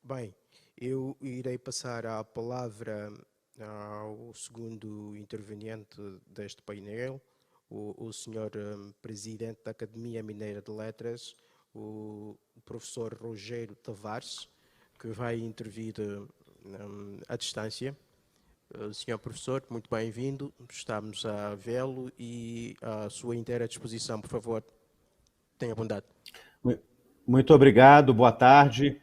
Bem, eu irei passar a palavra ao segundo interveniente deste painel, o senhor presidente da Academia Mineira de Letras, o professor Rogério Tavares, que vai intervir à distância. Senhor professor, muito bem-vindo, estamos a vê-lo e à sua inteira disposição, por favor, tenha bondade. Muito obrigado, boa tarde.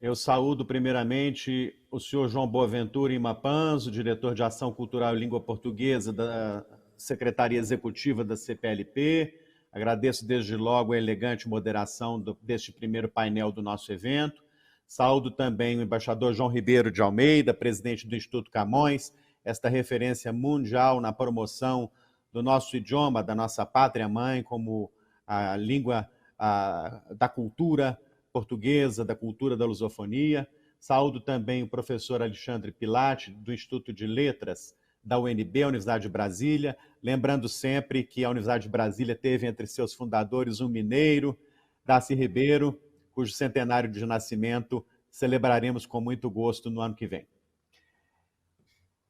Eu saúdo primeiramente o senhor João Boaventura Imapanzo, diretor de Ação Cultural e Língua Portuguesa da Secretaria Executiva da CPLP. Agradeço desde logo a elegante moderação deste primeiro painel do nosso evento. Saúdo também o embaixador João Ribeiro de Almeida, presidente do Instituto Camões, esta referência mundial na promoção do nosso idioma, da nossa pátria-mãe, como a língua da cultura portuguesa, da cultura da lusofonia. Saúdo também o professor Alexandre Pilate, do Instituto de Letras da UNB, a Universidade de Brasília, lembrando sempre que a Universidade de Brasília teve entre seus fundadores um mineiro, Darcy Ribeiro, cujo centenário de nascimento celebraremos com muito gosto no ano que vem.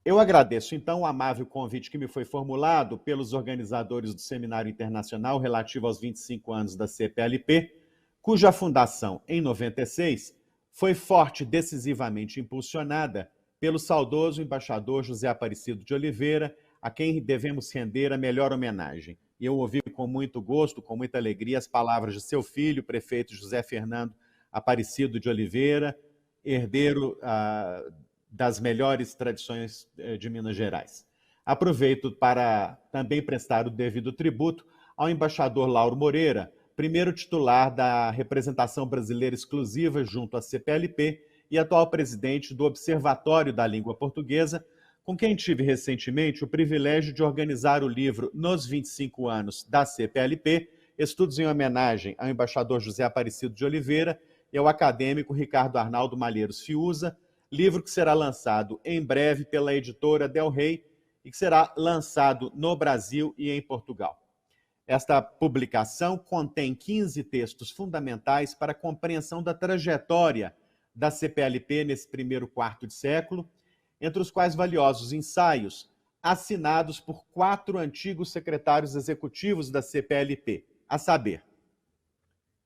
Eu agradeço, então, o amável convite que me foi formulado pelos organizadores do Seminário Internacional relativo aos 25 anos da CPLP, cuja fundação, em 96, foi forte e decisivamente impulsionada pelo saudoso embaixador José Aparecido de Oliveira, a quem devemos render a melhor homenagem. E eu ouvi com muito gosto, com muita alegria, as palavras de seu filho, prefeito José Fernando Aparecido de Oliveira, herdeiro das melhores tradições de Minas Gerais. Aproveito para também prestar o devido tributo ao embaixador Lauro Moreira, primeiro titular da representação brasileira exclusiva junto à CPLP e atual presidente do Observatório da Língua Portuguesa, com quem tive recentemente o privilégio de organizar o livro Nos 25 anos da CPLP, estudos em homenagem ao embaixador José Aparecido de Oliveira e ao acadêmico Ricardo Arnaldo Malheiros Fiuza, livro que será lançado em breve pela editora Del Rey e que será lançado no Brasil e em Portugal. Esta publicação contém 15 textos fundamentais para a compreensão da trajetória da CPLP nesse primeiro quarto de século, entre os quais valiosos ensaios assinados por 4 antigos secretários executivos da CPLP, a saber,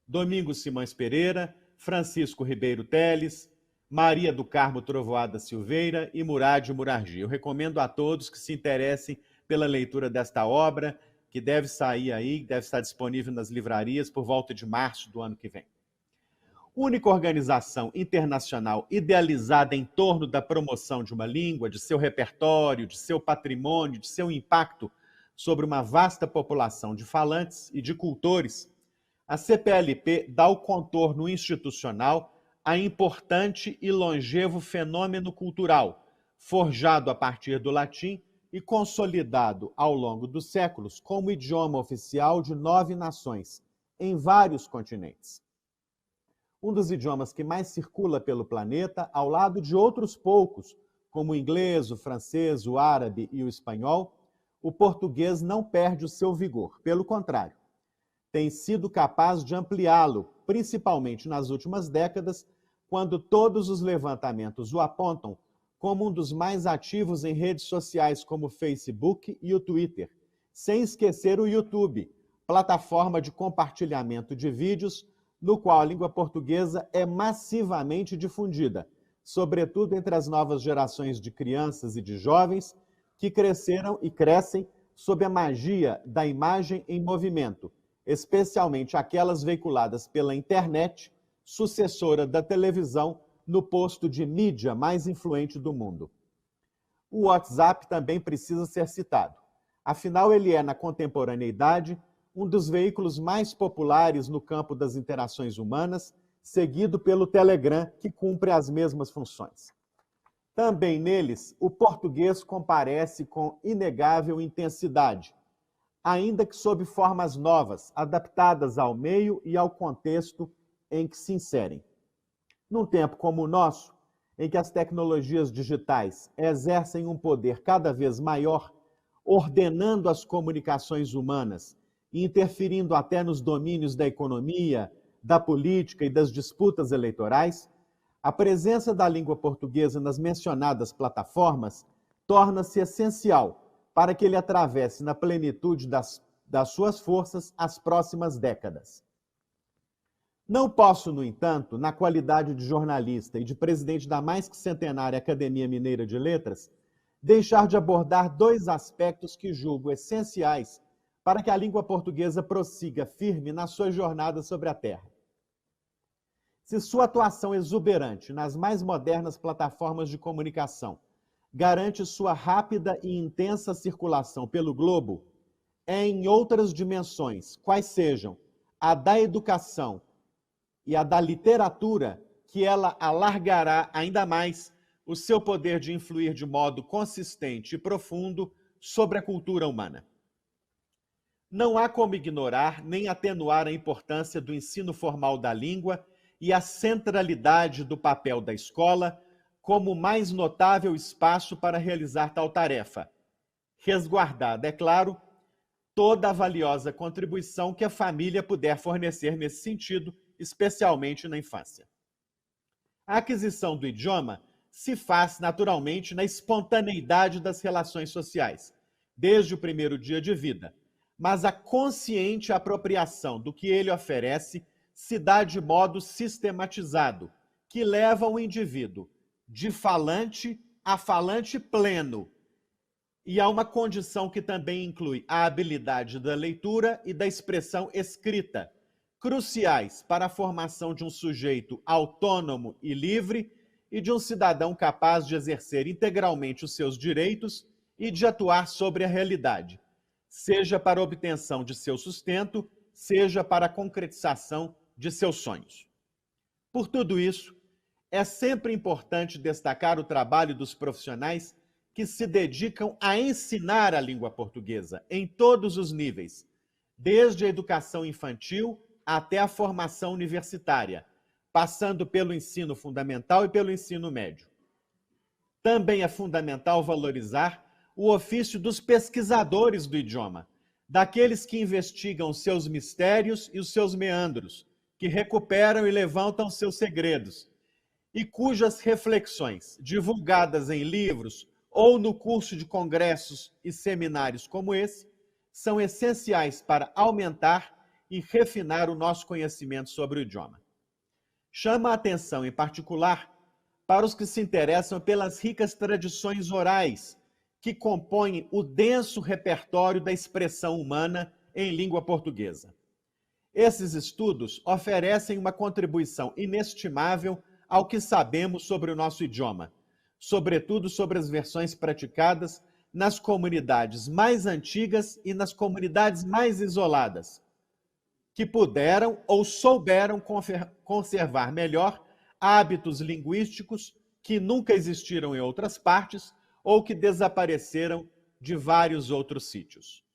Domingos Simões Pereira, Francisco Ribeiro Teles, Maria do Carmo Trovoada Silveira e Murad Murarji. Eu recomendo a todos que se interessem pela leitura desta obra, que deve sair aí, deve estar disponível nas livrarias por volta de março do ano que vem. Única organização internacional idealizada em torno da promoção de uma língua, de seu repertório, de seu patrimônio, de seu impacto sobre uma vasta população de falantes e de cultores, a CPLP dá o contorno institucional a importante e longevo fenômeno cultural, forjado a partir do latim e consolidado ao longo dos séculos como idioma oficial de 9 nações, em vários continentes. Um dos idiomas que mais circula pelo planeta, ao lado de outros poucos, como o inglês, o francês, o árabe e o espanhol, o português não perde o seu vigor. Pelo contrário, tem sido capaz de ampliá-lo, principalmente nas últimas décadas, quando todos os levantamentos o apontam como um dos mais ativos em redes sociais como o Facebook e o Twitter, sem esquecer o YouTube, plataforma de compartilhamento de vídeos, no qual a língua portuguesa é massivamente difundida, sobretudo entre as novas gerações de crianças e de jovens que cresceram e crescem sob a magia da imagem em movimento, especialmente aquelas veiculadas pela internet, sucessora da televisão, no posto de mídia mais influente do mundo. O WhatsApp também precisa ser citado. Afinal, ele é, na contemporaneidade, um dos veículos mais populares no campo das interações humanas, seguido pelo Telegram, que cumpre as mesmas funções. Também neles, o português comparece com inegável intensidade, ainda que sob formas novas, adaptadas ao meio e ao contexto em que se inserem. Num tempo como o nosso, em que as tecnologias digitais exercem um poder cada vez maior, ordenando as comunicações humanas e interferindo até nos domínios da economia, da política e das disputas eleitorais, A presença da língua portuguesa nas mencionadas plataformas torna-se essencial para que ele atravesse na plenitude das suas forças as próximas décadas. Não posso, no entanto, na qualidade de jornalista e de presidente da mais que centenária Academia Mineira de Letras, deixar de abordar dois aspectos que julgo essenciais para que a língua portuguesa prossiga firme na sua jornada sobre a terra. Se sua atuação exuberante nas mais modernas plataformas de comunicação garante sua rápida e intensa circulação pelo globo, é em outras dimensões, quais sejam a da educação e a da literatura, que ela alargará ainda mais o seu poder de influir de modo consistente e profundo sobre a cultura humana. Não há como ignorar nem atenuar a importância do ensino formal da língua e a centralidade do papel da escola como o mais notável espaço para realizar tal tarefa, resguardada, é claro, toda a valiosa contribuição que a família puder fornecer nesse sentido, especialmente na infância. A aquisição do idioma se faz naturalmente na espontaneidade das relações sociais, desde o primeiro dia de vida, mas a consciente apropriação do que ele oferece se dá de modo sistematizado, que leva o indivíduo de falante a falante pleno, e há uma condição que também inclui a habilidade da leitura e da expressão escrita, cruciais para a formação de um sujeito autônomo e livre e de um cidadão capaz de exercer integralmente os seus direitos e de atuar sobre a realidade, seja para a obtenção de seu sustento, seja para a concretização de seus sonhos. Por tudo isso, é sempre importante destacar o trabalho dos profissionais que se dedicam a ensinar a língua portuguesa em todos os níveis, desde a educação infantil até a formação universitária, passando pelo ensino fundamental e pelo ensino médio. Também é fundamental valorizar o ofício dos pesquisadores do idioma, daqueles que investigam os seus mistérios e os seus meandros, que recuperam e levantam seus segredos, e cujas reflexões, divulgadas em livros ou no curso de congressos e seminários como esse, são essenciais para aumentar e refinar o nosso conhecimento sobre o idioma. Chama a atenção, em particular, para os que se interessam pelas ricas tradições orais que compõem o denso repertório da expressão humana em língua portuguesa. Esses estudos oferecem uma contribuição inestimável ao que sabemos sobre o nosso idioma, sobretudo sobre as versões praticadas nas comunidades mais antigas e nas comunidades mais isoladas, que puderam ou souberam conservar melhor hábitos linguísticos que nunca existiram em outras partes ou que desapareceram de vários outros sítios.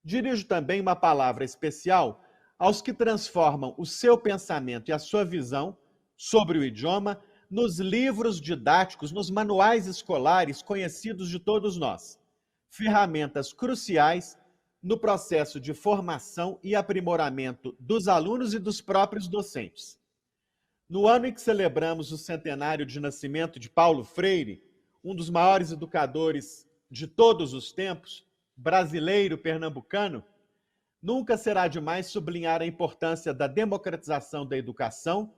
Dirijo também uma palavra especial aos que transformam o seu pensamento e a sua visão sobre o idioma nos livros didáticos, nos manuais escolares conhecidos de todos nós, ferramentas cruciais no processo de formação e aprimoramento dos alunos e dos próprios docentes. No ano em que celebramos o centenário de nascimento de Paulo Freire, um dos maiores educadores de todos os tempos, brasileiro pernambucano, nunca será demais sublinhar a importância da democratização da educação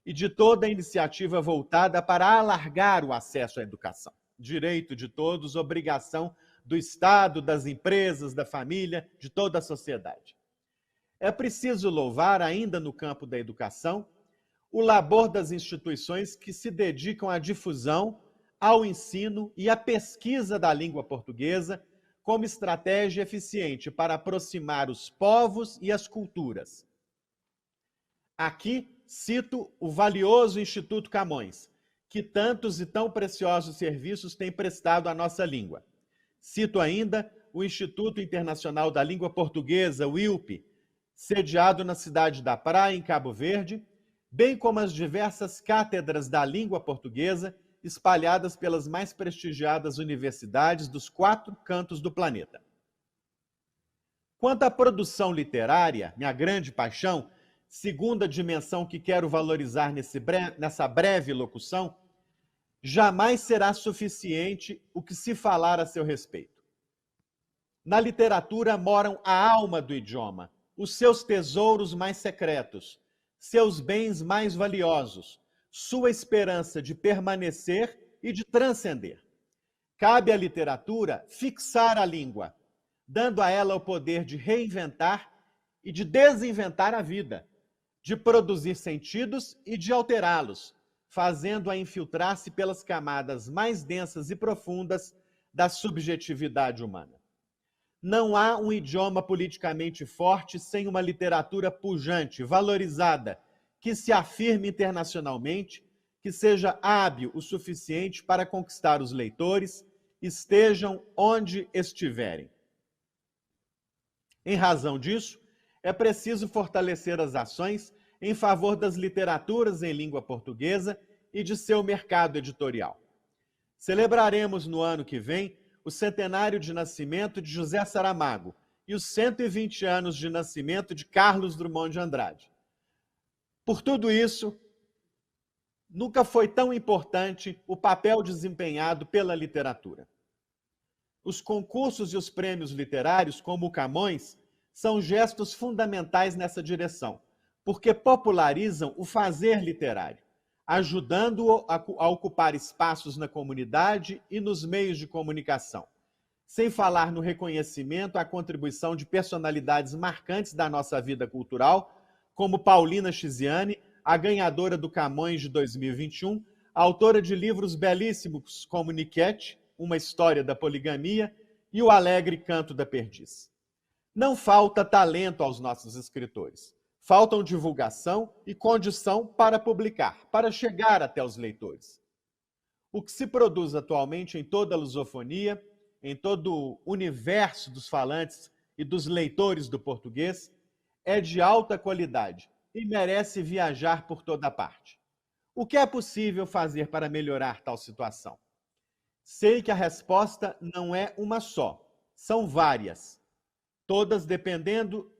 e de toda a iniciativa voltada para alargar o acesso à educação. Direito de todos, obrigação do Estado, das empresas, da família, de toda a sociedade. É preciso louvar, ainda no campo da educação, o labor das instituições que se dedicam à difusão, ao ensino e à pesquisa da língua portuguesa como estratégia eficiente para aproximar os povos e as culturas. Aqui cito o valioso Instituto Camões, que tantos e tão preciosos serviços tem prestado à nossa língua. Cito ainda o Instituto Internacional da Língua Portuguesa, o IUP, sediado na cidade da Praia, em Cabo Verde, bem como as diversas cátedras da língua portuguesa espalhadas pelas mais prestigiadas universidades dos 4 cantos do planeta. Quanto à produção literária, minha grande paixão, segunda dimensão que quero valorizar nessa breve locução, jamais será suficiente o que se falar a seu respeito. Na literatura moram a alma do idioma, os seus tesouros mais secretos, seus bens mais valiosos, sua esperança de permanecer e de transcender. Cabe à literatura fixar a língua, dando a ela o poder de reinventar e de desinventar a vida, de produzir sentidos e de alterá-los, fazendo-a infiltrar-se pelas camadas mais densas e profundas da subjetividade humana. Não há um idioma politicamente forte sem uma literatura pujante, valorizada, que se afirme internacionalmente, que seja hábil o suficiente para conquistar os leitores, estejam onde estiverem. Em razão disso, é preciso fortalecer as ações em favor das literaturas em língua portuguesa e de seu mercado editorial. Celebraremos no ano que vem o centenário de nascimento de José Saramago e os 120 anos de nascimento de Carlos Drummond de Andrade. Por tudo isso, nunca foi tão importante o papel desempenhado pela literatura. Os concursos e os prêmios literários, como o Camões, são gestos fundamentais nessa direção, porque popularizam o fazer literário, ajudando-o a ocupar espaços na comunidade e nos meios de comunicação. Sem falar no reconhecimento à contribuição de personalidades marcantes da nossa vida cultural, como Paulina Chiziane, a ganhadora do Camões de 2021, autora de livros belíssimos como Niquete, Uma História da Poligamia, e O Alegre Canto da Perdiz. Não falta talento aos nossos escritores. Faltam divulgação e condição para publicar, para chegar até os leitores. O que se produz atualmente em toda a lusofonia, em todo o universo dos falantes e dos leitores do português, é de alta qualidade e merece viajar por toda parte. O que é possível fazer para melhorar tal situação? Sei que a resposta não é uma só, são várias, todas dependendo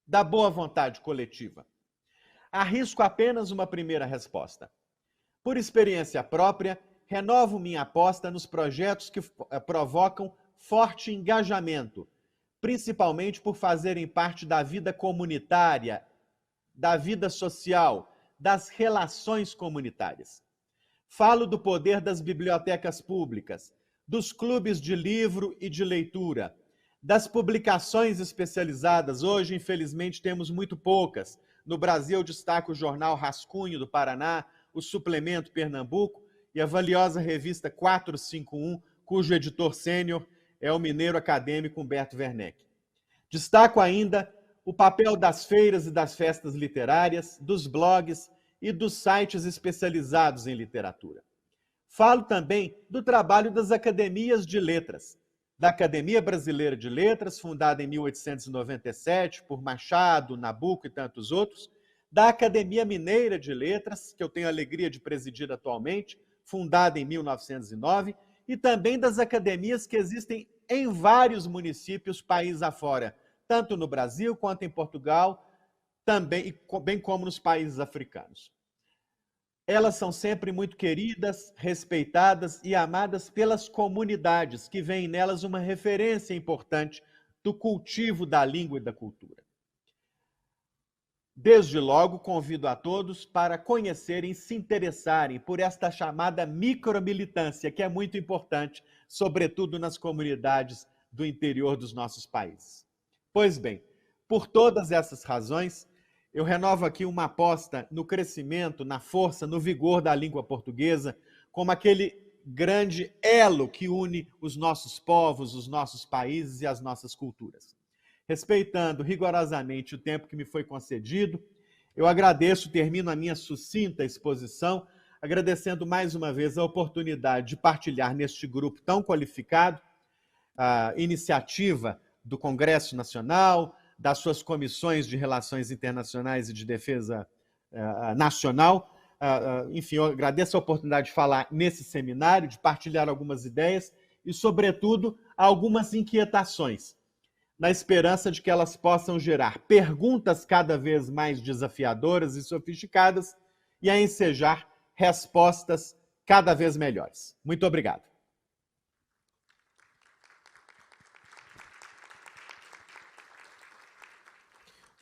da boa vontade coletiva. Arrisco apenas uma primeira resposta. Por experiência própria, renovo minha aposta nos projetos que provocam forte engajamento, principalmente por fazerem parte da vida comunitária, da vida social, das relações comunitárias. Falo do poder das bibliotecas públicas, dos clubes de livro e de leitura, das publicações especializadas. Hoje, infelizmente, temos muito poucas. No Brasil, eu destaco o jornal Rascunho do Paraná, o Suplemento Pernambuco e a valiosa revista 451, cujo editor sênior é o mineiro acadêmico Humberto Werneck. Destaco ainda o papel das feiras e das festas literárias, dos blogs e dos sites especializados em literatura. Falo também do trabalho das academias de letras, da Academia Brasileira de Letras, fundada em 1897 por Machado, Nabuco e tantos outros, da Academia Mineira de Letras, que eu tenho a alegria de presidir atualmente, fundada em 1909, e também das academias que existem em vários municípios, país afora, tanto no Brasil quanto em Portugal, também, bem como nos países africanos. Elas são sempre muito queridas, respeitadas e amadas pelas comunidades, que veem nelas uma referência importante do cultivo da língua e da cultura. Desde logo, convido a todos para conhecerem e se interessarem por esta chamada micromilitância, que é muito importante, sobretudo nas comunidades do interior dos nossos países. Pois bem, por todas essas razões, eu renovo aqui uma aposta no crescimento, na força, no vigor da língua portuguesa, como aquele grande elo que une os nossos povos, os nossos países e as nossas culturas. Respeitando rigorosamente o tempo que me foi concedido, eu agradeço, termino a minha sucinta exposição, agradecendo mais uma vez a oportunidade de partilhar neste grupo tão qualificado a iniciativa do Congresso Nacional, das suas comissões de relações internacionais e de defesa nacional. Enfim, eu agradeço a oportunidade de falar nesse seminário, de partilhar algumas ideias e, sobretudo, algumas inquietações. na esperança de que elas possam gerar perguntas cada vez mais desafiadoras e sofisticadas e a ensejar respostas cada vez melhores. Muito obrigado.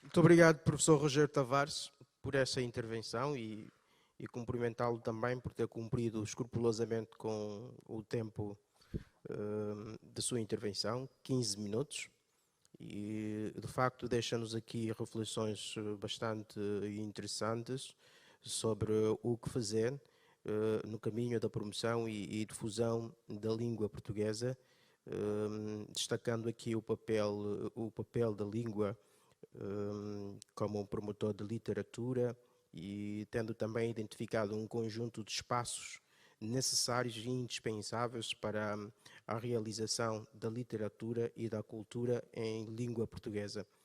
Muito obrigado, professor Rogério Tavares, por essa intervenção e cumprimentá-lo também por ter cumprido escrupulosamente com o tempo da sua intervenção, 15 minutos. E, de facto, deixa-nos aqui reflexões bastante interessantes sobre o que fazer no caminho da promoção e difusão da língua portuguesa, destacando aqui o papel da língua como um promotor de literatura e tendo também identificado um conjunto de espaços necessários e indispensáveis para a realização da literatura e da cultura em língua portuguesa.